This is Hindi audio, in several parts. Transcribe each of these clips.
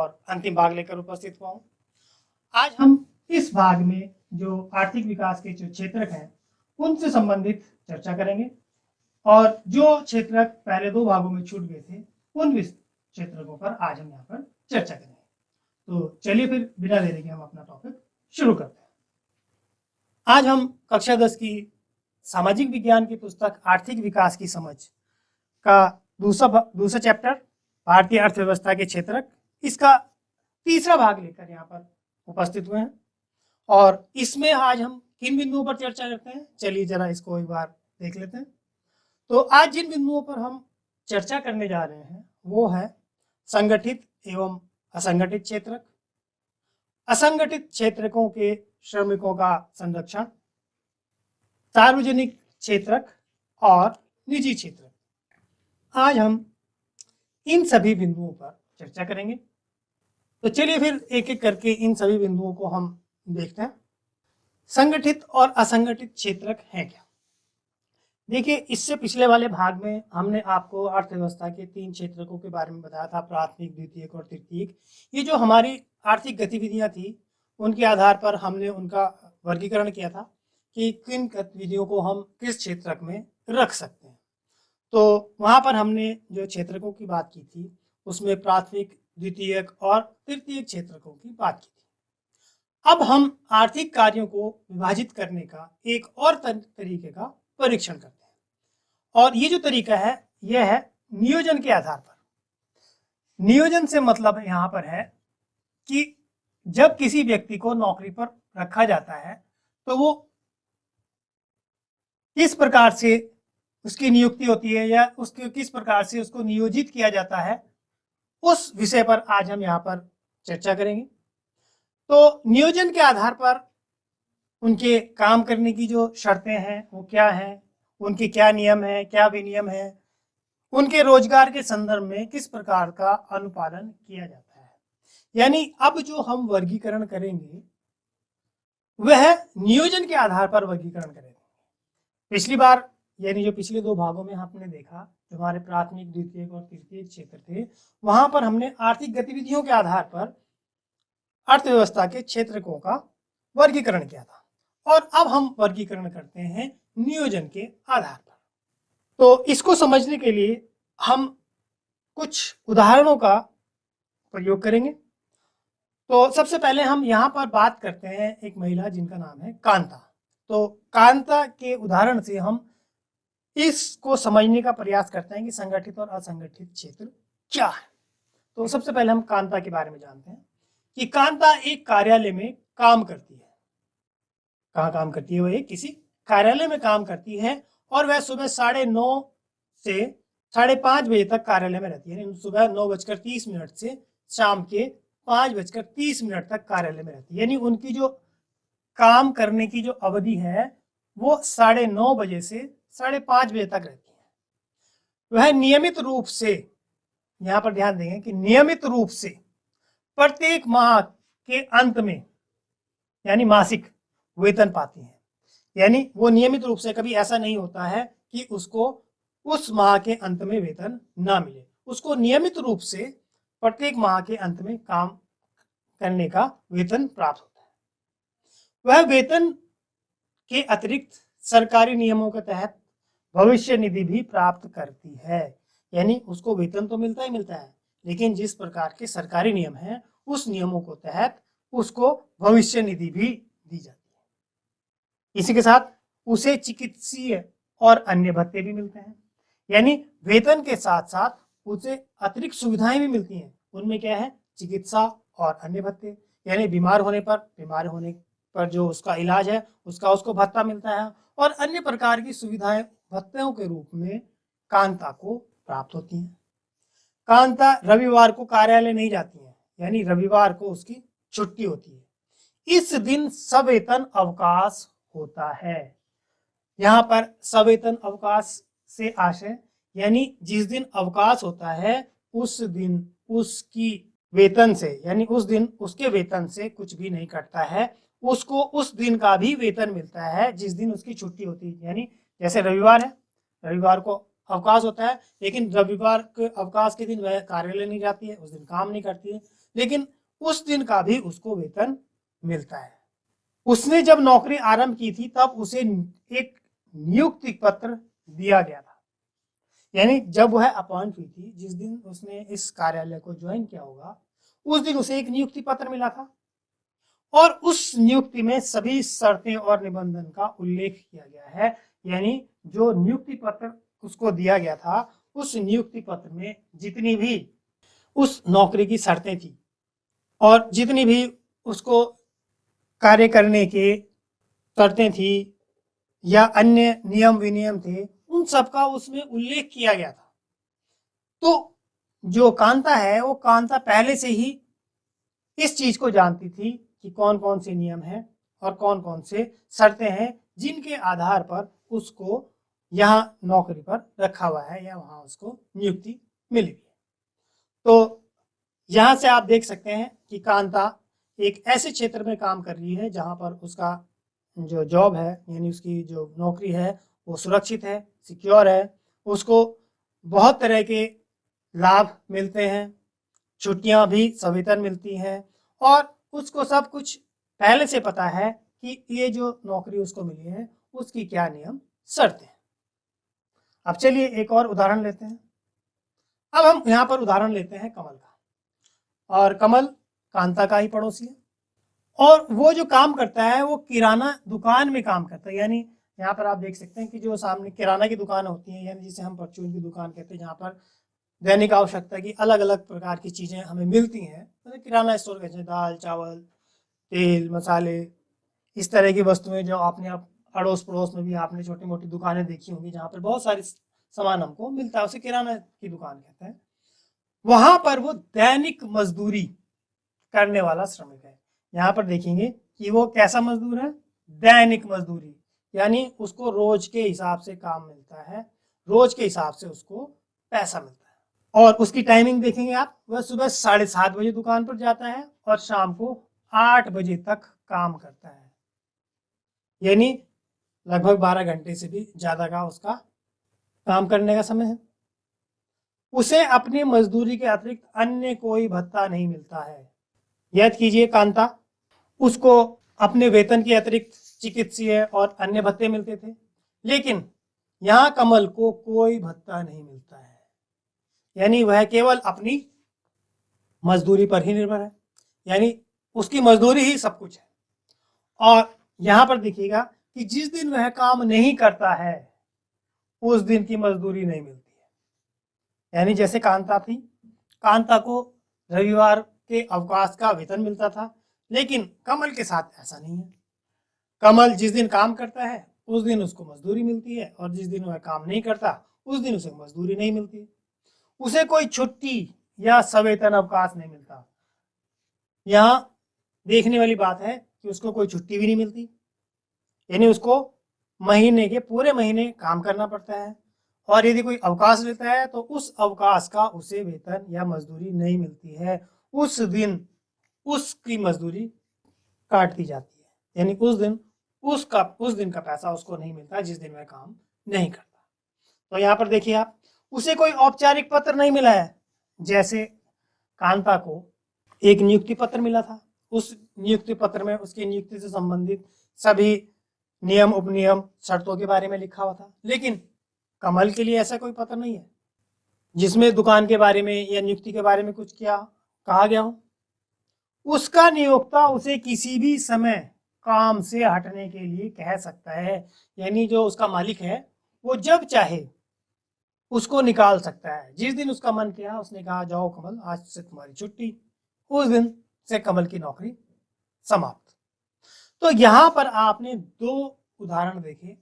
और अंतिम भाग लेकर उपस्थित हुआ हूँ। आज हम इस भाग में जो आर्थिक विकास के जो क्षेत्रक हैं उनसे संबंधित चर्चा करेंगे और जो क्षेत्रक पहले 2 भागों में छूट गए थे उन क्षेत्रकों पर आज हम यहाँ पर चर्चा करेंगे। तो चलिए फिर बिना देरी के हम अपना टॉपिक शुरू करते हैं। आज हम कक्षा 10 की सामाजिक विज्ञान की पुस्तक आर्थिक विकास की समझ का दूसरा चैप्टर भारतीय अर्थव्यवस्था के क्षेत्रक, इसका तीसरा भाग लेकर यहाँ पर उपस्थित हुए हैं और इसमें आज हम किन बिंदुओं पर चर्चा करते हैं, चलिए जरा इसको एक बार देख लेते हैं। तो आज जिन बिंदुओं पर हम चर्चा करने जा रहे हैं वो है संगठित एवं असंगठित क्षेत्रक, असंगठित क्षेत्रकों के श्रमिकों का संरक्षण, सार्वजनिक क्षेत्रक और निजी क्षेत्रक। आज हम इन सभी बिंदुओं पर चर्चा करेंगे। तो चलिए फिर एक एक करके इन सभी बिंदुओं को हम देखते हैं। संगठित और असंगठित क्षेत्रक है क्या? देखिए, इससे पिछले वाले भाग में हमने आपको अर्थव्यवस्था के 3 क्षेत्रकों के बारे में बताया था, प्राथमिक, द्वितीयक और तृतीयक। ये जो हमारी आर्थिक गतिविधियां थी उनके आधार पर हमने उनका वर्गीकरण किया था कि किन गतिविधियों को हम किस क्षेत्रक में रख सकते हैं। तो वहां पर हमने जो क्षेत्रकों की बात की थी उसमें प्राथमिक, द्वितीयक और तृतीयक क्षेत्रकों की बात की थी। अब हम आर्थिक कार्यों को विभाजित करने का एक और तरीके का परीक्षण करते हैं और ये जो तरीका है यह है नियोजन के आधार पर। नियोजन से मतलब यहाँ पर है कि जब किसी व्यक्ति को नौकरी पर रखा जाता है तो वो किस प्रकार से उसकी नियुक्ति होती है या उसके किस प्रकार से उसको नियोजित किया जाता है, उस विषय पर आज हम यहाँ पर चर्चा करेंगे। तो नियोजन के आधार पर उनके काम करने की जो शर्तें हैं वो क्या हैं, उनके क्या नियम हैं, क्या विनियम हैं, उनके रोजगार के संदर्भ में किस प्रकार का अनुपालन किया जाता है। यानी अब जो हम वर्गीकरण करेंगे वह नियोजन के आधार पर वर्गीकरण करेंगे। पिछली बार यानी जो पिछले 2 भागों में आपने देखा, जो हमारे प्राथमिक, द्वितीयक और तृतीयक क्षेत्र थे, वहां पर हमने आर्थिक गतिविधियों के आधार पर अर्थव्यवस्था के क्षेत्रकों का वर्गीकरण किया था और अब हम वर्गीकरण करते हैं नियोजन के आधार पर। तो इसको समझने के लिए हम कुछ उदाहरणों का प्रयोग करेंगे। तो सबसे पहले हम यहाँ पर बात करते हैं एक महिला जिनका नाम है कांता। तो कांता के उदाहरण से हम इसको समझने का प्रयास करते हैं कि संगठित और असंगठित क्षेत्र क्या है। तो सबसे पहले हम कांता के बारे में जानते हैं कि कांता एक कार्यालय में काम करती है। कहाँ काम करती है? वह एक किसी कार्यालय में काम करती है और वह सुबह 9:30 से 5:30 बजे तक कार्यालय में रहती है। सुबह 9:30 से शाम के 5:30 तक कार्यालय में रहती है। यानी उनकी जो काम करने की जो अवधि है वो 9:30 बजे से 5:30 बजे तक रहती है। वह नियमित रूप से, यहाँ पर ध्यान देंगे कि नियमित रूप से प्रत्येक माह के अंत में यानी मासिक वेतन पाती है। यानी वो नियमित रूप से, कभी ऐसा नहीं होता है कि उसको उस माह के अंत में वेतन ना मिले। उसको नियमित रूप से प्रत्येक माह के अंत में काम करने का वेतन प्राप्त होता है। वह वेतन के अतिरिक्त सरकारी नियमों के तहत भविष्य निधि भी प्राप्त करती है। यानी उसको वेतन तो मिलता ही मिलता है, लेकिन जिस प्रकार के सरकारी नियम हैं उस नियमों के तहत उसको भविष्य निधि भी दी जाती है। इसी के साथ उसे चिकित्सीय और अन्य भत्ते भी मिलते हैं। यानी वेतन के साथ साथ उसे अतिरिक्त सुविधाएं भी मिलती हैं। उनमें क्या है? चिकित्सा और अन्य भत्ते। यानी बीमार होने पर जो उसका इलाज है उसका उसको भत्ता मिलता है और अन्य प्रकार की सुविधाएं भत्तों के रूप में कांता को प्राप्त होती हैं। कांता रविवार को कार्यालय नहीं जाती है, यानी रविवार को उसकी छुट्टी होती है। इस दिन सवेतन अवकाश होता है। यहाँ पर सवेतन अवकाश से आशय यानी जिस दिन अवकाश होता है उस दिन उसकी वेतन से, यानी उस दिन उसके वेतन से कुछ भी नहीं कटता है, उसको उस दिन का भी वेतन मिलता है जिस दिन उसकी छुट्टी होती है। यानी जैसे रविवार है, रविवार को अवकाश होता है, लेकिन रविवार के अवकाश के दिन वह कार्यालय नहीं जाती है, उस दिन काम नहीं करती है, लेकिन उस दिन का भी उसको वेतन मिलता है। उसने जब नौकरी आरंभ की थी तब उसे एक नियुक्ति पत्र दिया गया था, यानी जब वह अपॉइंट हुई थी, जिस दिन उसने इस कार्यालय को ज्वाइन किया होगा, उस दिन उसे एक नियुक्ति पत्र मिला था और उस नियुक्ति में सभी शर्तें और निबंधन का उल्लेख किया गया है। यानी जो नियुक्ति पत्र उसको दिया गया था, उस नियुक्ति पत्र में जितनी भी उस नौकरी की शर्तें थी और जितनी भी उसको कार्य करने के शर्तें थी या अन्य नियम विनियम थे, उन सबका उसमें उल्लेख किया गया था। तो जो कांता है, वो कांता पहले से ही इस चीज को जानती थी कि कौन कौन से नियम हैं और कौन कौन से शर्तें हैं जिनके आधार पर उसको यहाँ नौकरी पर रखा हुआ है या वहां उसको नियुक्ति मिली है। तो यहाँ से आप देख सकते हैं कि कांता एक ऐसे क्षेत्र में काम कर रही है जहाँ पर उसका जो जॉब है, यानी उसकी जो नौकरी है, वो सुरक्षित है, सिक्योर है, उसको बहुत तरह के लाभ मिलते हैं, छुट्टियां भी सवेतन मिलती हैं और उसको सब कुछ पहले से पता है कि ये जो नौकरी उसको मिली है उसकी क्या नियम शर्तें हैं। अब चलिए एक और उदाहरण लेते हैं। अब हम यहाँ पर उदाहरण लेते हैं कमल का, और कमल कांता का ही पड़ोसी है और वो जो काम करता है वो किराना दुकान में काम करता है। यानी यहाँ पर आप देख सकते हैं कि जो सामने किराना की दुकान होती है, यानी जिसे हम परचून की दुकान कहते हैं, जहाँ पर दैनिक आवश्यकता की अलग अलग प्रकार की चीज़ें हमें मिलती हैं, मतलब किराना स्टोर कहते हैं, दाल चावल तेल मसाले, इस तरह की वस्तुएं जो आपने अड़ोस पड़ोस में भी आपने छोटी मोटी दुकानें देखी होंगी जहाँ पर बहुत सारे सामान हमको मिलता है, उसे किराना की दुकान कहते हैं। वहां पर वो दैनिक मजदूरी करने वाला श्रमिक है। यहाँ पर देखेंगे कि वो कैसा मजदूर है, दैनिक मजदूरी, यानी उसको रोज के हिसाब से काम मिलता है, रोज के हिसाब से उसको पैसा मिलता है। और उसकी टाइमिंग देखेंगे आप, वह सुबह 7:30 बजे दुकान पर जाता है और शाम को 8 बजे तक काम करता है, यानी लगभग 12 घंटे से भी ज्यादा का उसका काम करने का समय है। उसे अपनी मजदूरी के अतिरिक्त अन्य कोई भत्ता नहीं मिलता है। याद कीजिए, कांता उसको अपने वेतन के अतिरिक्त चिकित्सीय और अन्य भत्ते मिलते थे, लेकिन यहाँ कमल को कोई भत्ता नहीं मिलता है, यानी वह केवल अपनी मजदूरी पर ही निर्भर है, यानी उसकी मजदूरी ही सब कुछ है। और यहाँ पर देखिएगा कि जिस दिन वह काम नहीं करता है उस दिन की मजदूरी नहीं मिलती है। यानी जैसे कांता थी, कांता को रविवार के अवकाश का वेतन मिलता था, लेकिन कमल के साथ ऐसा नहीं है। कमल जिस दिन काम करता है उस दिन उसको मजदूरी मिलती है और जिस दिन वह काम नहीं करता उस दिन उसे मजदूरी नहीं मिलती। उसे कोई छुट्टी या सवेतन अवकाश नहीं मिलता। यहाँ देखने वाली बात है कि उसको कोई छुट्टी भी नहीं मिलती, यानी उसको महीने के पूरे महीने काम करना पड़ता है, और यदि कोई अवकाश लेता है तो उस अवकाश का उसे वेतन या मजदूरी नहीं मिलती है। उस दिन उसकी मजदूरी काट दी जाती है, यानी उस दिन का पैसा उसको नहीं मिलता जिस दिन वह काम नहीं करता। तो यहाँ पर देखिए आप, उसे कोई औपचारिक पत्र नहीं मिला है। जैसे कांता को एक नियुक्ति पत्र मिला था, उस नियुक्ति पत्र में उसकी नियुक्ति से संबंधित सभी नियम उपनियम शर्तों के बारे में लिखा हुआ था, लेकिन कमल के लिए ऐसा कोई पत्र नहीं है जिसमें दुकान के बारे में या नियुक्ति के बारे में कुछ क्या कहा गया हो। उसका नियोक्ता उसे किसी भी समय काम से हटने के लिए कह सकता है, यानी जो उसका मालिक है वो जब चाहे उसको निकाल सकता है। जिस दिन उसका मन किया उसने कहा जाओ कमल, आज से तुम्हारी छुट्टी, उस दिन से कमल की नौकरी समाप्त। तो यहाँ पर आपने दो उदाहरण देखे,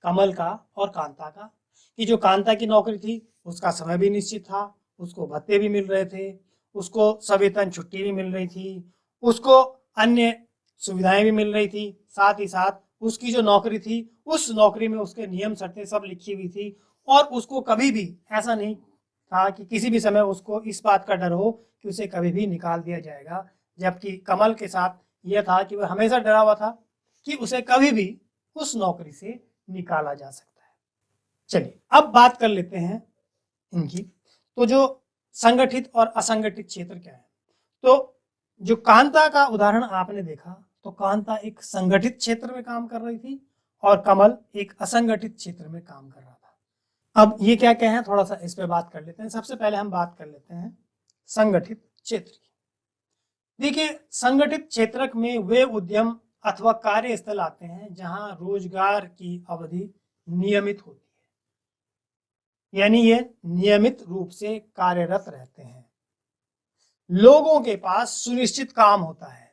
कमल का और कांता का, कि जो कांता की नौकरी थी उसका समय भी निश्चित था, उसको भत्ते भी मिल रहे थे, उसको सवेतन छुट्टी भी मिल रही थी, उसको अन्य सुविधाएं भी मिल रही थी, साथ ही साथ उसकी जो नौकरी थी उस नौकरी में उसके नियम शर्तें सब लिखी हुई थी, और उसको कभी भी ऐसा नहीं था कि किसी भी समय उसको इस बात का डर हो कि उसे कभी भी निकाल दिया जाएगा। जबकि कमल के साथ यह था कि वह हमेशा डरा हुआ था कि उसे कभी भी उस नौकरी से निकाला जा सकता है। चलिए अब बात कर लेते हैं इनकी। तो जो संगठित और असंगठित क्षेत्र क्या है, तो जो कांता का उदाहरण आपने देखा, तो कांता एक संगठित क्षेत्र में काम कर रही थी और कमल एक असंगठित क्षेत्र में काम कर रहा था। अब ये क्या क्या है, थोड़ा सा इस पे बात कर लेते हैं। सबसे पहले हम बात कर लेते हैं संगठित क्षेत्र की। देखिए, संगठित क्षेत्र में वे उद्यम अथवा कार्यस्थल आते हैं जहां रोजगार की अवधि नियमित होती है, यानी ये नियमित रूप से कार्यरत रहते हैं। लोगों के पास सुनिश्चित काम होता है।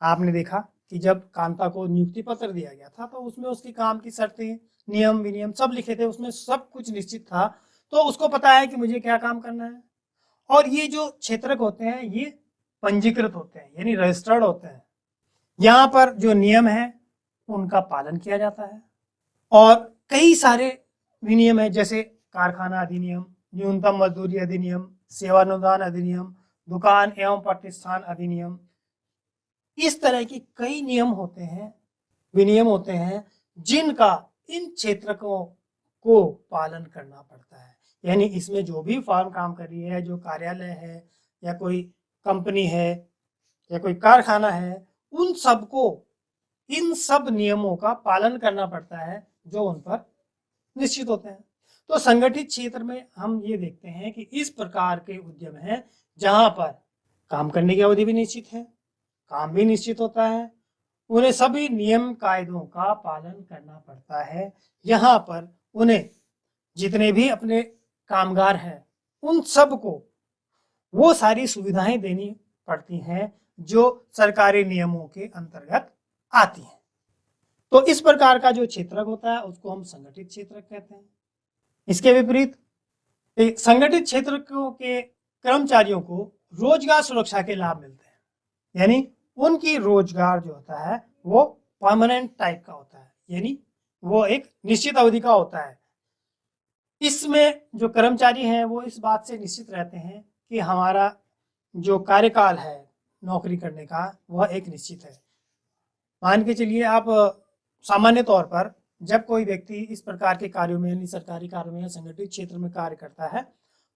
आपने देखा कि जब कांता को नियुक्ति पत्र दिया गया था तो उसमें उसके काम की शर्तें, नियम विनियम सब लिखे थे, उसमें सब कुछ निश्चित था। तो उसको पता है कि मुझे क्या काम करना है। और ये जो क्षेत्रक होते हैं ये पंजीकृत होते हैं, यानी रजिस्टर्ड होते हैं। यहाँ पर जो नियम है उनका पालन किया जाता है। और कई सारे विनियम है, जैसे कारखाना अधिनियम, न्यूनतम मजदूरी अधिनियम, सेवानुदान अधिनियम, दुकान एवं प्रतिष्ठान अधिनियम। इस तरह की कई नियम होते हैं, विनियम होते हैं, जिनका इन क्षेत्रकों को पालन करना पड़ता है। यानी इसमें जो भी फर्म काम कर रही है, जो कार्यालय है या कोई कंपनी है या कोई कारखाना है, उन सबको इन सब नियमों का पालन करना पड़ता है जो उन पर निश्चित होते हैं। तो संगठित क्षेत्र में हम ये देखते हैं कि इस प्रकार के उद्यम हैं जहां पर काम करने की अवधि भी निश्चित है, काम भी निश्चित होता है, उन्हें सभी नियम कायदों का पालन करना पड़ता है। यहाँ पर उन्हें जितने भी अपने कामगार हैं उन सबको वो सारी सुविधाएं देनी पड़ती हैं जो सरकारी नियमों के अंतर्गत आती हैं। तो इस प्रकार का जो क्षेत्रक होता है उसको हम संगठित क्षेत्रक कहते हैं। इसके विपरीत संगठित क्षेत्रकों के कर्मचारियों को रोजगार सुरक्षा के लाभ मिलते हैं, यानी उनकी रोजगार जो होता है वो परमानेंट टाइप का होता है, यानी वो एक निश्चित अवधि का होता है। इसमें जो कर्मचारी हैं वो इस बात से निश्चित रहते हैं कि हमारा जो कार्यकाल है नौकरी करने का वह एक निश्चित है। मान के चलिए आप सामान्य तौर पर जब कोई व्यक्ति इस प्रकार के कार्यों में, यानी सरकारी कार्यों में या संगठित क्षेत्र में कार्य करता है,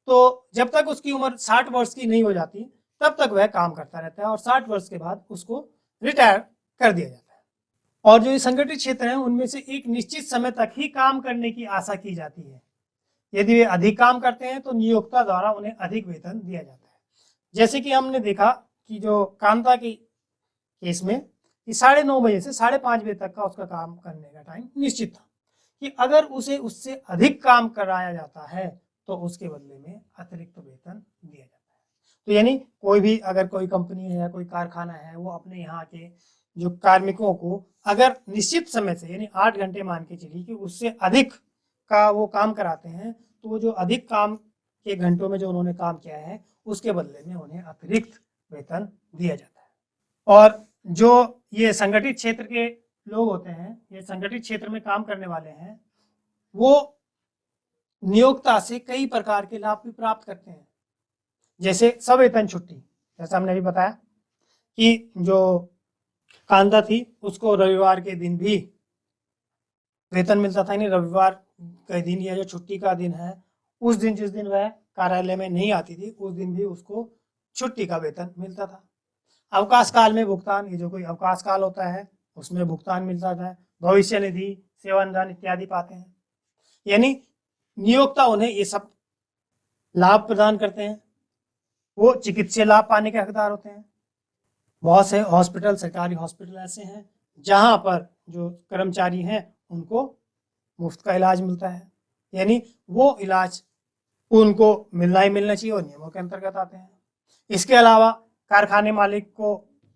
तो जब तक उसकी उम्र 60 वर्ष की नहीं हो जाती तब तक वह काम करता रहता है और 60 वर्ष के बाद उसको रिटायर कर दिया जाता है। और जो संगठित क्षेत्र है उनमें से एक निश्चित समय तक ही काम करने की आशा की जाती है। यदि वे अधिक काम करते हैं तो नियोक्ता द्वारा उन्हें अधिक वेतन दिया जाता है। जैसे कि हमने देखा कि जो कांता की केस में कि 9:30 बजे से 5:30 बजे तक का उसका काम करने का टाइम निश्चित था, कि अगर उसे उससे अधिक काम कराया जाता है तो उसके बदले में अतिरिक्त वेतन दिया जाता है। तो यानी कोई भी अगर कोई कंपनी है या कोई कारखाना है वो अपने यहाँ के जो कार्मिकों को अगर निश्चित समय से, यानी 8 घंटे मान के चलिए कि उससे अधिक का वो काम कराते हैं, तो जो अधिक काम के घंटों में जो उन्होंने काम किया है उसके बदले में उन्हें अतिरिक्त वेतन दिया जाता है। और जो ये संगठित क्षेत्र के लोग होते हैं, ये संगठित क्षेत्र में काम करने वाले हैं, वो नियोक्ता से कई प्रकार के लाभ भी प्राप्त करते हैं। जैसे सवेतन छुट्टी, जैसा हमने अभी बताया कि जो कांता थी उसको रविवार के दिन भी वेतन मिलता था, यानी रविवार का दिन या जो छुट्टी का दिन है उस दिन, जिस दिन वह कार्यालय में नहीं आती थी उस दिन भी उसको छुट्टी का वेतन मिलता था। अवकाश काल में भुगतान, ये जो कोई अवकाश काल होता है उसमें भुगतान मिलता था। भविष्य निधि, सेवानुदान इत्यादि पाते हैं, यानी नियोक्ता उन्हें ये सब लाभ प्रदान करते हैं। वो चिकित्सीय लाभ पाने के हकदार होते हैं। बहुत से हॉस्पिटल, सरकारी हॉस्पिटल ऐसे हैं जहां पर जो कर्मचारी हैं उनको मुफ्त का इलाज मिलता है, यानी वो इलाज उनको मिलना ही मिलना चाहिए और नियमों के अंतर्गत आते हैं। इसके अलावा कारखाने मालिक को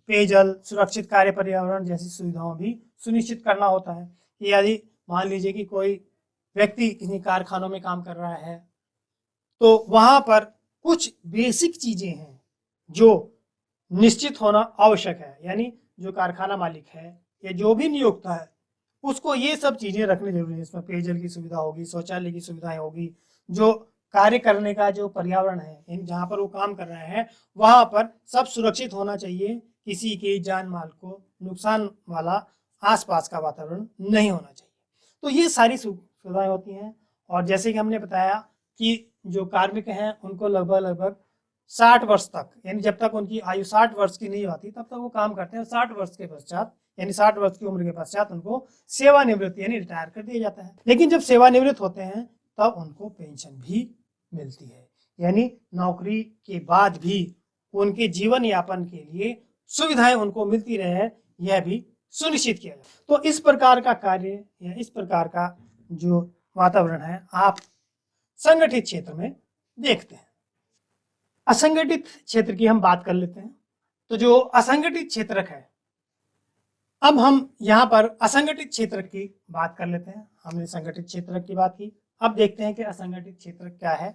पेयजल, सुरक्षित कार्य पर्यावरण जैसी सुविधाओं भी सुनिश्चित करना होता है। कि यदि मान लीजिए कि कोई व्यक्ति किसी कारखानों में काम कर रहा है तो वहां पर कुछ बेसिक चीजें हैं जो निश्चित होना आवश्यक है, यानी जो कारखाना मालिक है या जो भी नियोक्ता है उसको ये सब चीजें रखनी जरूरी है। इसमें पेयजल की सुविधा होगी, शौचालय की सुविधाएं होगी, जो कार्य करने का जो पर्यावरण है जहाँ पर वो काम कर रहे हैं वहां पर सब सुरक्षित होना चाहिए, किसी के जान माल को नुकसान वाला आसपास का वातावरण नहीं होना चाहिए। तो ये सारी सुविधाएं होती हैं। और जैसे कि हमने बताया कि जो कार्मिक हैं उनको लगभग 60 वर्ष तक, यानी जब तक उनकी आयु 60 वर्ष की नहीं होती तब तक वो काम करते हैं। 60 वर्ष के पश्चात, यानी 60 वर्ष की उम्र के पश्चात उनको सेवानिवृत्ति यानी रिटायर कर दिया जाता है। लेकिन जब सेवानिवृत्त होते हैं तब उनको पेंशन भी मिलती है, यानी नौकरी के बाद भी उनके जीवन यापन के लिए सुविधाएं उनको मिलती रहे, यह भी सुनिश्चित किया जाए। तो इस प्रकार का कार्य या इस प्रकार का जो वातावरण है आप संगठित क्षेत्र में देखते हैं। असंगठित क्षेत्र की हम बात कर लेते हैं। तो जो असंगठित क्षेत्रक है, अब हम यहाँ पर असंगठित क्षेत्र की बात कर लेते हैं। हमने संगठित क्षेत्रक की बात की, अब देखते हैं कि असंगठित क्षेत्रक क्या है।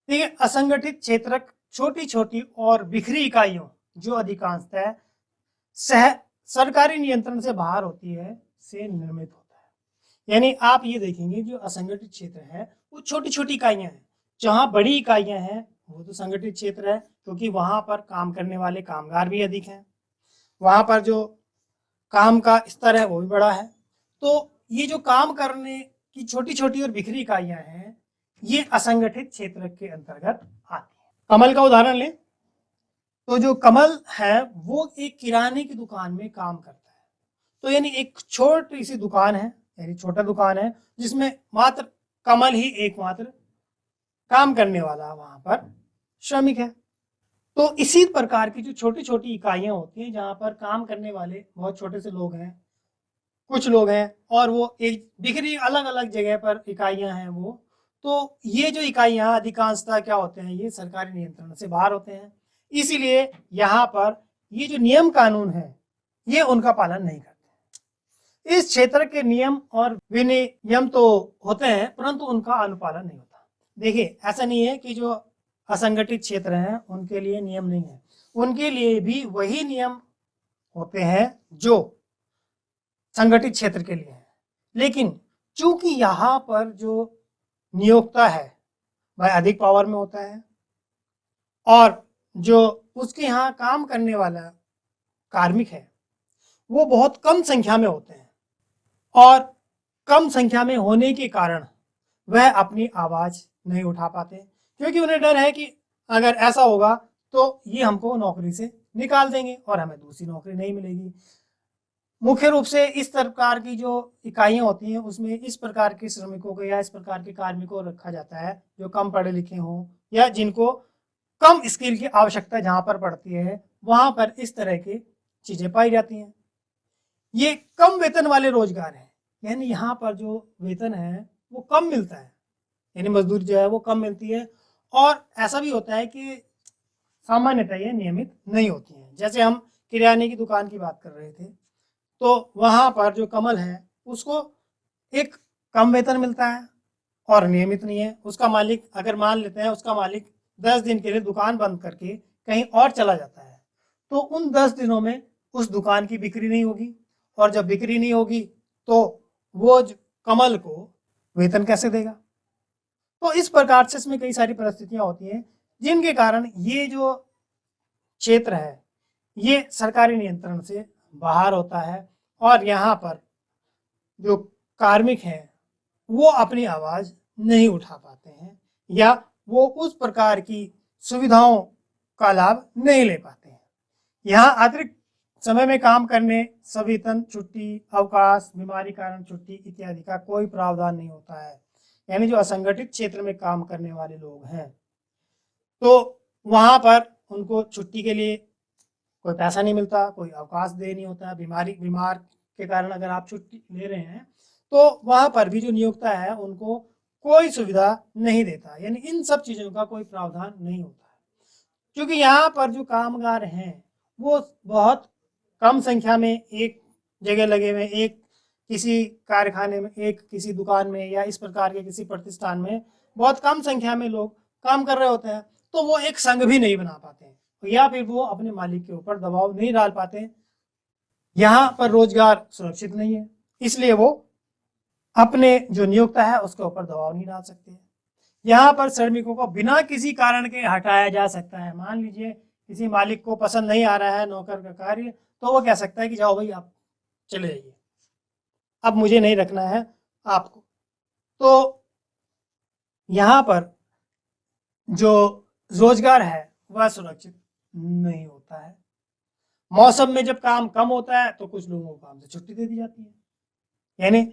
देखिए, असंगठित क्षेत्रक छोटी छोटी और बिखरी इकाइयों जो अधिकांशतः सरकारी नियंत्रण से बाहर होती है से निर्मित होता है। यानी आप ये देखेंगे जो असंगठित क्षेत्र है वो छोटी छोटी इकाइयां हैं। जहां बड़ी इकाइयां हैं वो तो संगठित क्षेत्र है, क्योंकि वहां पर काम करने वाले कामगार भी अधिक हैं, वहां पर जो काम का स्तर है वो भी बड़ा है। तो ये जो काम करने की छोटी छोटी और बिखरी इकाइयां हैं ये असंगठित क्षेत्र के अंतर्गत आती है। कमल का उदाहरण लें तो जो कमल है वो एक किराने की दुकान में काम करता है। तो यानी एक छोटी सी दुकान है, यानी छोटा दुकान है जिसमें मात्र कमल ही एकमात्र काम करने वाला वहां पर श्रमिक है। तो इसी प्रकार की जो छोटी छोटी इकाइयां होती हैं जहां पर काम करने वाले बहुत छोटे से लोग हैं, कुछ लोग हैं, और वो एक बिखरी अलग अलग जगह पर इकाइयां हैं वो, तो ये जो इकाइयां अधिकांशतः क्या होते हैं, ये सरकारी नियंत्रण से बाहर होते हैं। इसीलिए यहाँ पर ये जो नियम कानून है ये उनका पालन नहीं करते। इस क्षेत्र के नियम और विनियम तो होते हैं परंतु उनका अनुपालन नहीं होता। देखिए, ऐसा नहीं है कि जो असंगठित क्षेत्र हैं उनके लिए नियम नहीं है, उनके लिए भी वही नियम होते हैं जो संगठित क्षेत्र के लिए है। लेकिन चूंकि यहाँ पर जो नियोक्ता है वह अधिक पावर में होता है और जो उसके यहाँ काम करने वाला कार्मिक है वो बहुत कम संख्या में होते हैं, और कम संख्या में होने के कारण वह अपनी आवाज नहीं उठा पाते, क्योंकि उन्हें डर है कि अगर ऐसा होगा तो ये हमको नौकरी से निकाल देंगे और हमें दूसरी नौकरी नहीं मिलेगी। मुख्य रूप से इस प्रकार की जो इकाइयां होती हैं उसमें इस प्रकार के श्रमिकों को या इस प्रकार के कार्मिकों को रखा जाता है जो कम पढ़े लिखे हों या जिनको कम स्किल की आवश्यकता जहां पर पड़ती है वहां पर इस तरह की चीजें पाई जाती हैं। ये कम वेतन वाले रोजगार हैं, यानी यहाँ पर जो वेतन है वो कम मिलता है, यानी मजदूरी जो है वो कम मिलती है। और ऐसा भी होता है कि सामान्यतः ये नियमित नहीं होती हैं। जैसे हम किराने की दुकान की बात कर रहे थे, तो वहां पर जो कमल है उसको एक कम वेतन मिलता है और नियमित नहीं है। उसका मालिक, अगर मान लेते हैं उसका मालिक 10 दिन के लिए दुकान बंद करके कहीं और चला जाता है, तो उन 10 दिनों में उस दुकान की बिक्री नहीं होगी, और जब बिक्री नहीं होगी तो वो कमल को वेतन कैसे देगा। तो इस प्रकार से इसमें कई सारी परिस्थितियां होती हैं जिनके कारण ये जो क्षेत्र है ये सरकारी नियंत्रण से बाहर होता है, और यहाँ पर जो कार्मिक हैं वो अपनी आवाज नहीं उठा पाते हैं या वो उस प्रकार की सुविधाओं का लाभ नहीं ले पाते हैं। यहाँ अतिरिक्त समय में काम करने, सवेतन छुट्टी, अवकाश, बीमारी कारण छुट्टी इत्यादि का कोई प्रावधान नहीं होता है। यानी जो असंगठित क्षेत्र में काम करने वाले लोग हैं तो वहां पर उनको छुट्टी के लिए कोई पैसा नहीं मिलता, कोई अवकाश दे नहीं होता। बीमार के कारण अगर आप छुट्टी ले रहे हैं तो वहां पर भी जो नियोक्ता है उनको कोई सुविधा नहीं देता, यानी इन सब चीजों का कोई प्रावधान नहीं होता है। क्योंकि यहाँ पर जो कामगार हैं वो बहुत कम संख्या में एक जगह लगे हुए, एक किसी कारखाने में, एक किसी दुकान में या इस प्रकार के किसी प्रतिष्ठान में बहुत कम संख्या में लोग काम कर रहे होते हैं, तो वो एक संघ भी नहीं बना पाते हैं या फिर वो अपने मालिक के ऊपर दबाव नहीं डाल पाते। यहाँ पर रोजगार सुरक्षित नहीं है, इसलिए वो अपने जो नियोक्ता है उसके ऊपर दबाव नहीं डाल सकते। यहाँ पर श्रमिकों को बिना किसी कारण के हटाया जा सकता है। मान लीजिए किसी मालिक को पसंद नहीं आ रहा है नौकर का कार्य, तो वो कह सकता है कि जाओ भाई आप चले जाइए, अब मुझे नहीं रखना है आपको। तो यहाँ पर जो रोजगार है वह सुरक्षित नहीं होता है। मौसम में जब काम कम होता है तो कुछ लोगों को काम से छुट्टी दे दी जाती है। यानी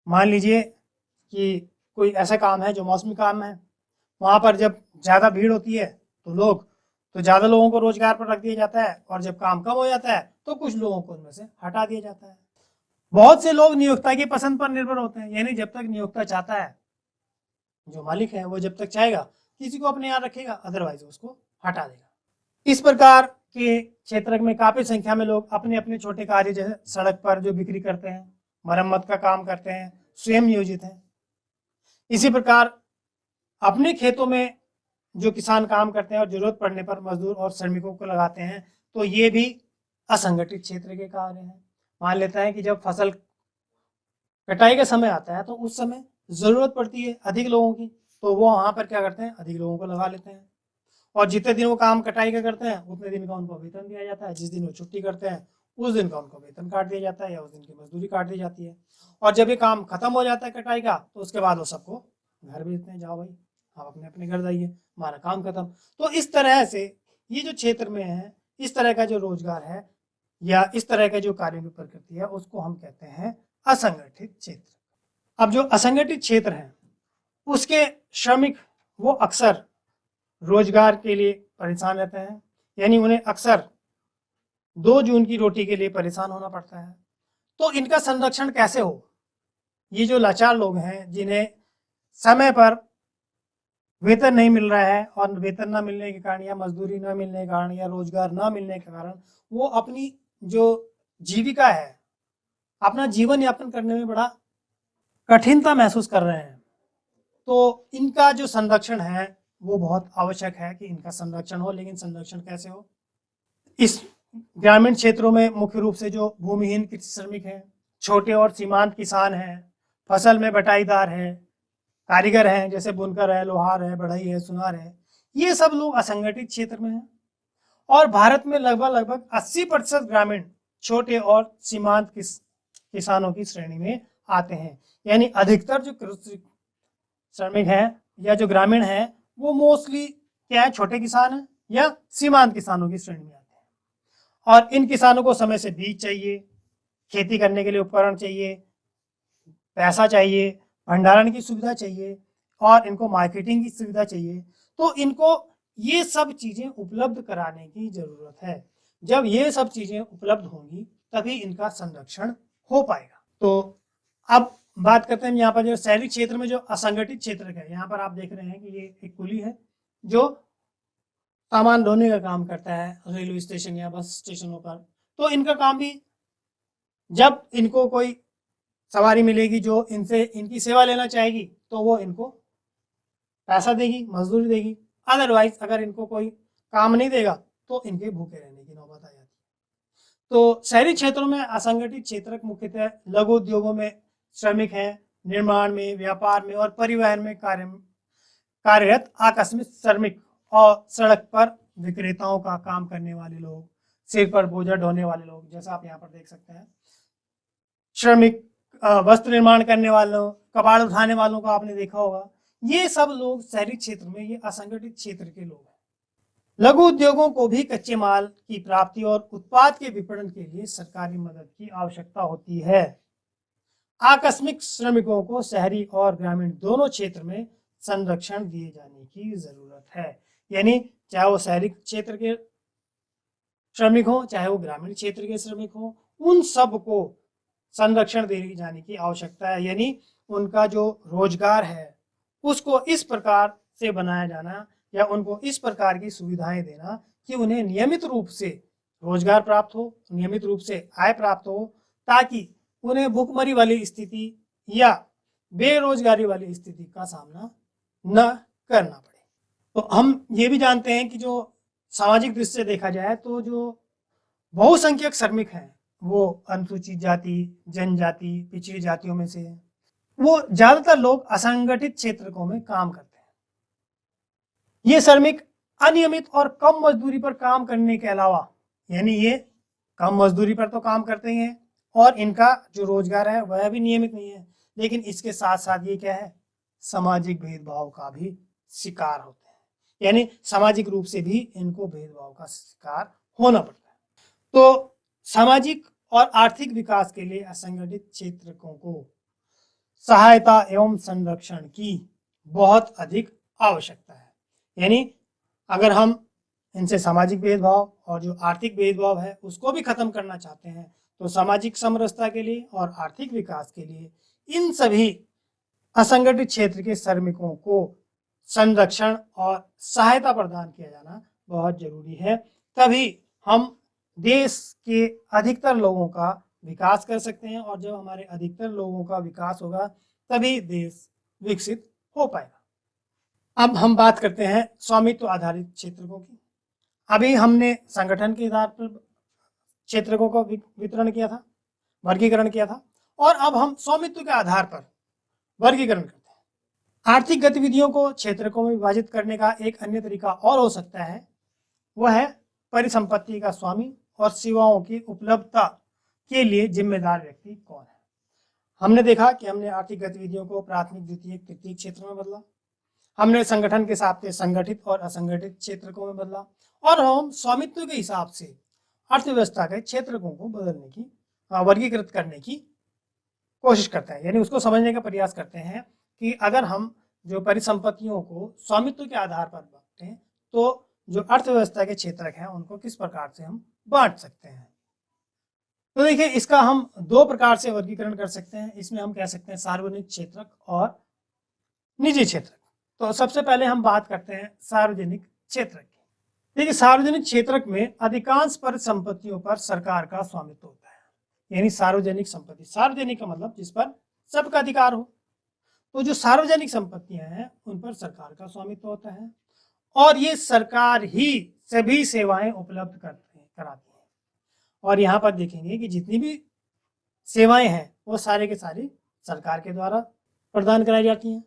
मान लीजिए कि कोई ऐसा काम है जो मौसमी काम है, वहाँ पर जब ज़्यादा भीड़ होती है तो ज़्यादा लोगों को रोजगार पर रख दिया जाता है, और जब काम कम हो जाता है तो कुछ लोगों को उनमें से हटा दिया जाता है। बहुत से लोग नियोक्ता की पसंद पर निर्भर होते हैं, यानी जब तक नियोक्ता चाहता है, जो मालिक है वो जब तक चाहेगा किसी को अपने यहाँ रखेगा, अदरवाइज उसको हटा देगा। इस प्रकार के क्षेत्र में काफी संख्या में लोग अपने अपने छोटे कार्य जैसे सड़क पर जो बिक्री करते हैं, मरम्मत का काम करते हैं, स्वयं नियोजित हैं। इसी प्रकार अपने खेतों में जो किसान काम करते हैं और जरूरत पड़ने पर मजदूर और श्रमिकों को लगाते हैं, तो ये भी असंगठित क्षेत्र के कार्य हैं। मान लेते हैं कि जब फसल कटाई का समय आता है तो उस समय जरूरत पड़ती है अधिक लोगों की, तो वो वहां पर क्या करते हैं, अधिक लोगों को लगा लेते हैं, और जितने दिन वो काम कटाई का करते हैं उतने दिन का उनको वेतन दिया जाता है। जिस दिन वो छुट्टी करते हैं उस दिन का उनको वेतन काट दिया जाता है, या उस दिन की मजदूरी काट दी जाती है। और जब ये काम खत्म हो जाता है कटाई का, तो उसके बाद वो सबको घर भेजते हैं, जाओ भाई आप अपने अपने घर जाइए, हमारा काम खत्म। तो इस तरह से ये जो क्षेत्र में है, इस तरह का जो रोजगार है या इस तरह का जो कार्य की प्रकृति है, उसको हम कहते हैं असंगठित क्षेत्र। अब जो असंगठित क्षेत्र है उसके श्रमिक वो अक्सर रोजगार के लिए परेशान रहते हैं, यानी उन्हें अक्सर 2 जून की रोटी के लिए परेशान होना पड़ता है। तो इनका संरक्षण कैसे हो? ये जो लाचार लोग हैं जिन्हें समय पर वेतन नहीं मिल रहा है, और वेतन न मिलने के कारण या मजदूरी न मिलने के कारण या रोजगार न मिलने के कारण वो अपनी जो जीविका है, अपना जीवन यापन करने में बड़ा कठिनता महसूस कर रहे हैं। तो इनका जो संरक्षण है वो बहुत आवश्यक है कि इनका संरक्षण हो। लेकिन संरक्षण कैसे हो? इस ग्रामीण क्षेत्रों में मुख्य रूप से जो भूमिहीन कृषि श्रमिक हैं, छोटे और सीमांत किसान हैं, फसल में बटाईदार हैं, कारीगर हैं जैसे बुनकर है, लोहार है, बढ़ई है, सुनार है, ये सब लोग असंगठित क्षेत्र में हैं। और भारत में लगभग 80% ग्रामीण छोटे और सीमांत किसानों की श्रेणी में आते हैं। यानी अधिकतर जो कृषि श्रमिक हैं या जो ग्रामीण हैं वो मोस्टली क्या है, छोटे किसान हैं या सीमांत किसानों की श्रेणी में आते हैं। और इन किसानों को समय से बीज चाहिए, खेती करने के लिए उपकरण चाहिए, पैसा चाहिए, भंडारण की सुविधा चाहिए, और इनको मार्केटिंग की सुविधा चाहिए। तो इनको ये सब चीजें उपलब्ध कराने की जरूरत है। जब ये सब चीजें उपलब्ध होंगी तभी इनका संरक्षण हो पाएगा। तो अब बात करते हैं यहाँ पर जो शहरी क्षेत्र में जो असंगठित क्षेत्र है, यहाँ पर आप देख रहे हैं कि ये एक कुली है जो सामान ढोने का काम करता है रेलवे स्टेशन या बस स्टेशनों पर। तो इनका काम भी, जब इनको कोई सवारी मिलेगी जो इनसे इनकी सेवा लेना चाहेगी तो वो इनको पैसा देगी, मजदूरी देगी। अदरवाइज अगर इनको कोई काम नहीं देगा तो इनके भूखे रहने की नौबत आ जाती है। तो शहरी क्षेत्रों में असंगठित क्षेत्र मुख्यतः लघु उद्योगों में श्रमिक हैं, निर्माण में, व्यापार में और परिवहन में कार्यरत आकस्मिक श्रमिक, और सड़क पर विक्रेताओं का काम करने वाले लोग, सिर पर बोझा ढोने वाले लोग, जैसा आप यहाँ पर देख सकते हैं, श्रमिक, वस्त्र निर्माण करने वालों, कबाड़ उठाने वालों को आपने देखा होगा। ये सब लोग शहरी क्षेत्र में, ये असंगठित क्षेत्र के लोग हैं। लघु उद्योगों को भी कच्चे माल की प्राप्ति और उत्पाद के विपणन के लिए सरकारी मदद की आवश्यकता होती है। आकस्मिक श्रमिकों को शहरी और ग्रामीण दोनों क्षेत्र में संरक्षण दिए जाने की जरूरत है। यानी चाहे वो शहरी क्षेत्र के श्रमिक हो, चाहे वो ग्रामीण क्षेत्र के श्रमिक हो, उन सब को संरक्षण दिए जाने की आवश्यकता है। यानी उनका जो रोजगार है उसको इस प्रकार से बनाया जाना, या उनको इस प्रकार की सुविधाएं देना कि उन्हें नियमित रूप से रोजगार प्राप्त हो, नियमित रूप से आय प्राप्त हो, ताकि उन्हें भूखमरी वाली स्थिति या बेरोजगारी वाली स्थिति का सामना न करना पड़े। तो हम ये भी जानते हैं कि जो सामाजिक दृष्टि से देखा जाए तो जो बहुसंख्यक श्रमिक हैं वो अनुसूचित जाति, जनजाति, पिछड़ी जातियों में से हैं। वो ज्यादातर लोग असंगठित क्षेत्रों में काम करते हैं। ये श्रमिक अनियमित और कम मजदूरी पर काम करने के अलावा, यानी ये कम मजदूरी पर तो काम करते ही हैं और इनका जो रोजगार है वह भी नियमित नहीं है, लेकिन इसके साथ साथ ये क्या है, सामाजिक भेदभाव का भी शिकार होते हैं, यानी सामाजिक रूप से भी इनको भेदभाव का शिकार होना पड़ता है। तो सामाजिक और आर्थिक विकास के लिए असंगठित क्षेत्रकों को सहायता एवं संरक्षण की बहुत अधिक आवश्यकता है। यानी अगर हम इनसे सामाजिक भेदभाव और जो आर्थिक भेदभाव है उसको भी खत्म करना चाहते हैं, तो सामाजिक समरसता के लिए और आर्थिक विकास के लिए इन सभी असंगठित क्षेत्र के श्रमिकों को संरक्षण और सहायता प्रदान किया जाना बहुत जरूरी है। तभी हम देश के अधिकतर लोगों का विकास कर सकते हैं, और जब हमारे अधिकतर लोगों का विकास होगा तभी देश विकसित हो पाएगा। अब हम बात करते हैं स्वामित्व आधारित क्षेत्रकों की। अभी हमने संगठन के आधार पर क्षेत्रकों का वितरण किया था, वर्गीकरण किया था, और अब हम स्वामित्व के आधार पर वर्गीकरण करते हैं। आर्थिक गतिविधियों को क्षेत्रकों में विभाजित करने का एक अन्य तरीका और हो सकता है, वह है परिसंपत्ति का स्वामी और सेवाओं की उपलब्धता के लिए जिम्मेदार व्यक्ति कौन है। हमने देखा कि हमने आर्थिक गतिविधियों को प्राथमिक, द्वितीयक, तृतीयक क्षेत्र में बदला, हमने संगठन के हिसाब से संगठित और असंगठित क्षेत्रकों में बदला, और हम स्वामित्व के हिसाब से अर्थव्यवस्था के क्षेत्रकों को बदलने की, वर्गीकृत करने की कोशिश करते हैं। यानी उसको समझने का प्रयास करते हैं कि अगर हम जो परिसंपत्तियों को स्वामित्व के आधार पर बांटें तो जो अर्थव्यवस्था के क्षेत्रक हैं उनको किस प्रकार से हम बांट सकते हैं। तो देखिए, इसका हम दो प्रकार से वर्गीकरण कर सकते हैं। इसमें हम कह सकते हैं सार्वजनिक क्षेत्रक और निजी क्षेत्रक। तो सबसे पहले हम बात करते हैं सार्वजनिक क्षेत्रक की। देखिए, सार्वजनिक क्षेत्रक में अधिकांश परिसंपत्तियों पर सरकार का स्वामित्व होता है। यानी सार्वजनिक संपत्ति, सार्वजनिक का मतलब जिस पर सबका अधिकार हो, तो जो सार्वजनिक संपत्तियां हैं उन पर सरकार का स्वामित्व होता है, और ये सरकार ही सभी सेवाएं उपलब्ध कराती है। और यहाँ पर देखेंगे कि जितनी भी सेवाएं हैं वो सारे के सारे सरकार के द्वारा प्रदान कराई जाती हैं।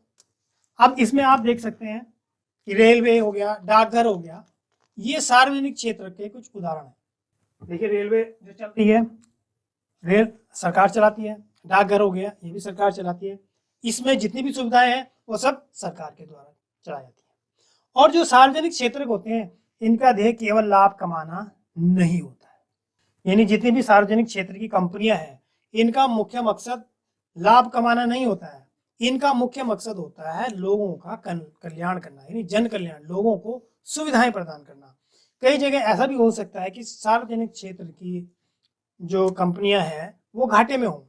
अब इसमें आप देख सकते हैं कि रेलवे हो गया, डाकघर हो गया, ये सार्वजनिक क्षेत्र के कुछ उदाहरण हैं। देखिए, रेलवे जो चलती है, रेल सरकार चलाती है, डाकघर हो गया, ये भी सरकार चलाती है। इसमें जितनी भी सुविधाएं हैं वो सब सरकार के द्वारा चलाई जाती है। और जो सार्वजनिक क्षेत्र होते हैं इनका ध्येय केवल लाभ कमाना नहीं होता है। यानी जितनी भी सार्वजनिक क्षेत्र की कंपनियां हैं इनका मुख्य मकसद लाभ कमाना नहीं होता है, इनका मुख्य मकसद होता है लोगों का कल्याण करना, यानी जन कल्याण, लोगों को सुविधाएं प्रदान करना। कई जगह ऐसा भी हो सकता है कि सार्वजनिक क्षेत्र की जो कंपनियां हैं वो घाटे में हों,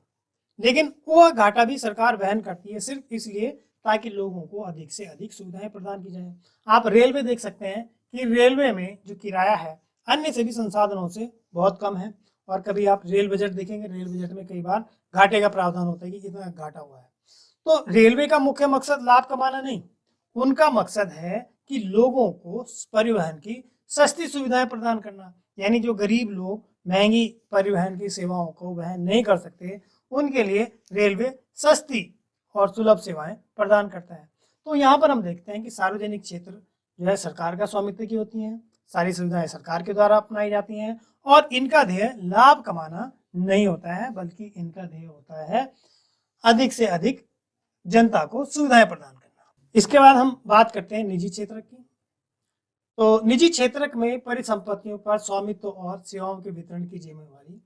लेकिन वो घाटा भी सरकार वहन करती है सिर्फ इसलिए ताकि लोगों को अधिक से अधिक सुविधाएं प्रदान की जाए। आप रेलवे देख सकते हैं कि रेलवे में जो किराया है अन्य सभी संसाधनों से बहुत कम है, और कभी आप रेल बजट देखेंगे, रेल बजट में कई बार घाटे का प्रावधान होता है कि इतना घाटा हुआ है। तो रेलवे का मुख्य मकसद लाभ कमाना नहीं, उनका मकसद है कि लोगों को परिवहन की सस्ती सुविधाएं प्रदान करना। यानी जो गरीब लोग महंगी परिवहन की सेवाओं को वहन नहीं कर सकते उनके लिए रेलवे सस्ती और सुलभ सेवाएं प्रदान करता है। तो यहाँ पर हम देखते हैं कि सार्वजनिक क्षेत्र जो है सरकार का स्वामित्व की होती हैं, सारी सुविधाएं सरकार के द्वारा अपनाई जाती हैं, और इनका ध्येय लाभ कमाना नहीं होता है, बल्कि इनका ध्येय होता है अधिक से अधिक जनता को सुविधाएं प्रदान करना। इसके बाद हम बात करते हैं निजी क्षेत्र की। तो निजी क्षेत्रक में परिसंपत्तियों पर स्वामित्व और सेवाओं के वितरण की जिम्मेवारी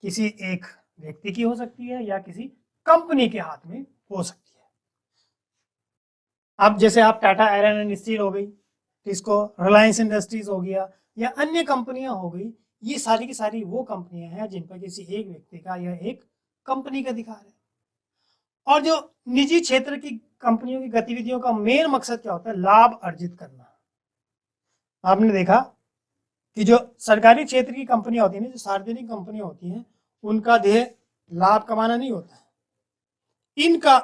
किसी एक व्यक्ति की हो सकती है या किसी कंपनी के हाथ में हो सकती है। अब जैसे आप टाटा आयरन एंड स्टील हो गई, इसको रिलायंस इंडस्ट्रीज हो गया, या अन्य कंपनियां हो गई, ये सारी की सारी वो कंपनियां हैं जिन पर किसी एक व्यक्ति का या एक कंपनी का अधिकार है। और जो निजी क्षेत्र की कंपनियों की गतिविधियों का मेन मकसद क्या होता है? लाभ अर्जित करना। आपने देखा कि जो सरकारी क्षेत्र की कंपनियां होती हैं, जो सार्वजनिक कंपनियां होती हैं, उनका ध्येय लाभ कमाना नहीं होता है, इनका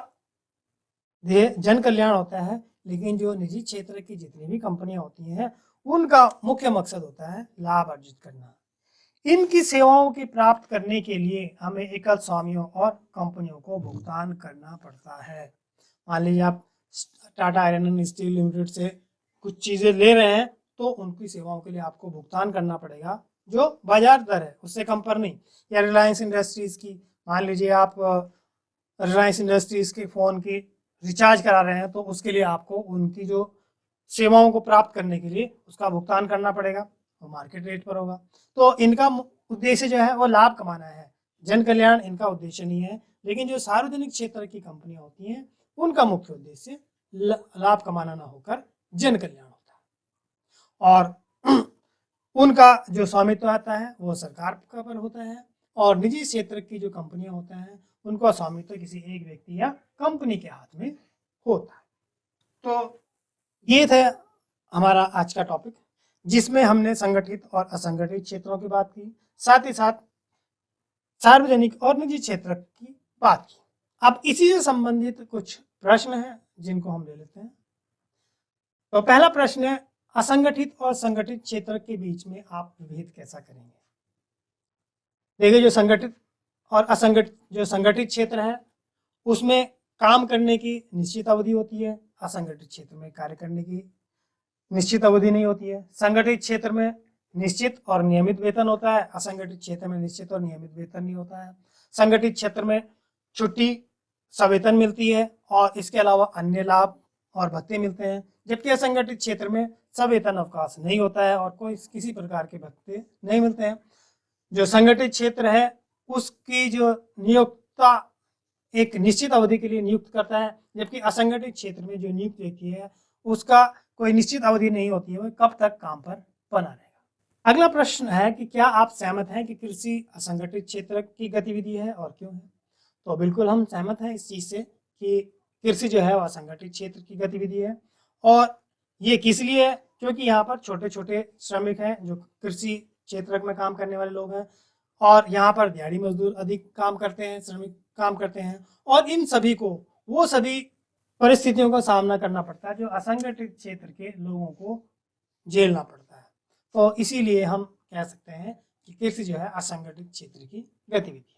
ध्येय जन कल्याण होता है। लेकिन जो निजी क्षेत्र की जितनी भी कंपनियां होती हैं उनका मुख्य मकसद होता है लाभ अर्जित करना। इनकी सेवाओं की प्राप्त करने के लिए हमें एकल स्वामियों और कंपनियों को भुगतान करना पड़ता है। मान लीजिए आप Tata iron and steel limited से कुछ चीजें ले रहे हैं तो उनकी सेवाओं के लिए आपको भुगतान करना पड़ेगा जो बाजार दर है उससे कम पर नहीं। या रिलायंस इंडस्ट्रीज की मान लीजिए आप रिलायंस इंडस्ट्रीज के फ़ोन की रिचार्ज करा रहे हैं तो उसके लिए आपको उनकी जो सेवाओं को प्राप्त करने के लिए उसका भुगतान करना पड़ेगा, वो मार्केट रेट पर होगा। तो इनका उद्देश्य जो है वो लाभ कमाना है, जन कल्याण इनका उद्देश्य नहीं है। लेकिन जो सार्वजनिक क्षेत्र की कंपनियां होती हैं उनका मुख्य उद्देश्य लाभ कमाना ना होकर जन कल्याण होता है। और उनका जो स्वामित्व आता है वो सरकार का पर होता है, और निजी क्षेत्र की जो कंपनियां होता है उनका स्वामित्व किसी एक व्यक्ति या कंपनी के हाथ में होता है। तो ये था हमारा आज का टॉपिक, जिसमें हमने संगठित और असंगठित क्षेत्रों की बात की, साथ ही साथ सार्वजनिक और निजी क्षेत्र की बात की। अब इसी से संबंधित कुछ प्रश्न हैं जिनको हम ले लेते हैं। तो पहला प्रश्न है, असंगठित और संगठित क्षेत्र के बीच में आप विभेद कैसा करेंगे? देखिए, जो संगठित और असंगठित, जो संगठित क्षेत्र है उसमें काम करने की निश्चित अवधि होती है, असंगठित क्षेत्र में कार्य करने की निश्चित अवधि नहीं होती है। संगठित क्षेत्र में निश्चित और नियमित वेतन होता है, असंगठित क्षेत्र में निश्चित और नियमित वेतन नहीं होता है। संगठित क्षेत्र में छुट्टी सवेतन मिलती है और इसके अलावा अन्य लाभ और भत्ते मिलते हैं, जबकि असंगठित क्षेत्र में सवेतन अवकाश नहीं होता है और कोई किसी प्रकार के भत्ते नहीं मिलते हैं। जो संगठित क्षेत्र है उसकी जो नियोक्ता एक निश्चित अवधि के लिए नियुक्त करता है, जबकि असंगठित क्षेत्र में जो नियुक्त व्यक्ति है उसका कोई निश्चित अवधि नहीं होती है, वह कब तक काम पर बना रहेगा। अगला प्रश्न है कि क्या आप सहमत हैं कि कृषि असंगठित क्षेत्र की गतिविधि है और क्यों है? तो बिल्कुल हम सहमत हैं इस चीज से कि कृषि जो है वह असंगठित क्षेत्र की गतिविधि है। और ये किस लिए है? क्योंकि यहाँ पर छोटे छोटे श्रमिक हैं जो कृषि क्षेत्र में काम करने वाले लोग हैं, और यहाँ पर दिहाड़ी मजदूर अधिक काम करते हैं, श्रमिक काम करते हैं, और इन सभी को वो सभी परिस्थितियों का सामना करना पड़ता है जो असंगठित क्षेत्र के लोगों को झेलना पड़ता है। तो इसीलिए हम कह सकते हैं कि कृषि जो है असंगठित क्षेत्र की गतिविधि है।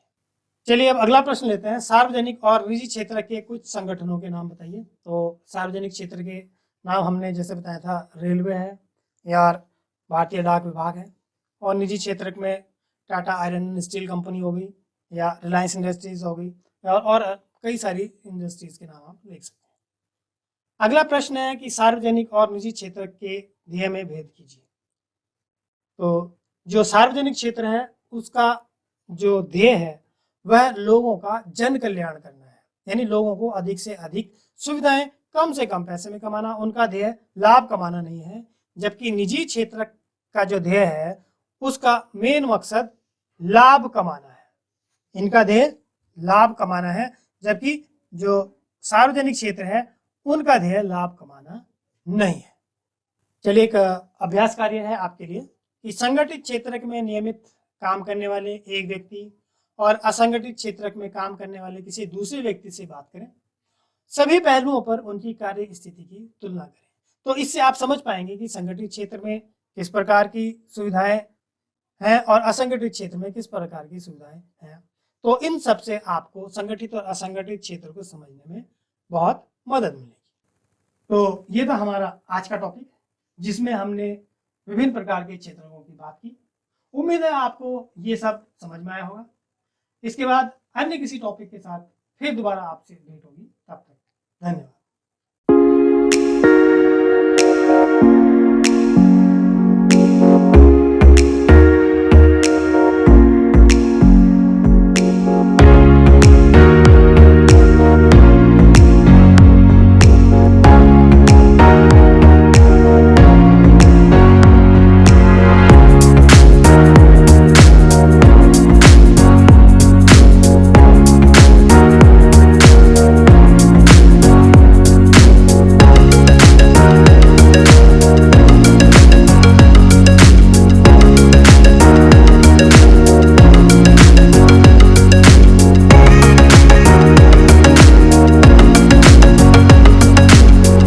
चलिए अब अगला प्रश्न लेते हैं, सार्वजनिक और निजी क्षेत्र के कुछ संगठनों के नाम बताइए। तो सार्वजनिक क्षेत्र के नाम हमने जैसे बताया था, रेलवे है या भारतीय डाक विभाग है, और निजी क्षेत्र में Tata iron and steel company हो गई या रिलायंस इंडस्ट्रीज हो गई, और कई सारी इंडस्ट्रीज के नाम आप लिख सकते हैं। अगला प्रश्न है कि सार्वजनिक और निजी क्षेत्र के ध्येय में भेद कीजिए। तो जो सार्वजनिक क्षेत्र है उसका जो ध्येय है वह लोगों का जन कल्याण करना है, यानी लोगों को अधिक से अधिक सुविधाएं कम से कम पैसे में कमाना, उनका ध्येय लाभ कमाना नहीं है। जबकि निजी क्षेत्र का जो ध्येय है उसका मेन मकसद लाभ कमाना है, इनका ध्येय लाभ कमाना है, जबकि जो सार्वजनिक क्षेत्र है उनका ध्येय लाभ कमाना नहीं है। चलिए, एक अभ्यास कार्य है आपके लिए कि संगठित क्षेत्र में नियमित काम करने वाले एक व्यक्ति और असंगठित क्षेत्र में काम करने वाले किसी दूसरे व्यक्ति से बात करें, सभी पहलुओं पर उनकी कार्य स्थिति की तुलना करें। तो इससे आप समझ पाएंगे कि संगठित क्षेत्र में किस प्रकार की सुविधाएं हैं और असंगठित क्षेत्र में किस प्रकार की सुविधाएं हैं। तो इन सब से आपको संगठित और असंगठित क्षेत्र को समझने में बहुत मदद मिलेगी। तो ये था हमारा आज का टॉपिक, जिसमें हमने विभिन्न प्रकार के क्षेत्रों की बात की। उम्मीद है आपको ये सब समझ में आया होगा। इसके बाद अन्य किसी टॉपिक के साथ फिर दोबारा आपसे भेंट होगी। तब तक धन्यवाद।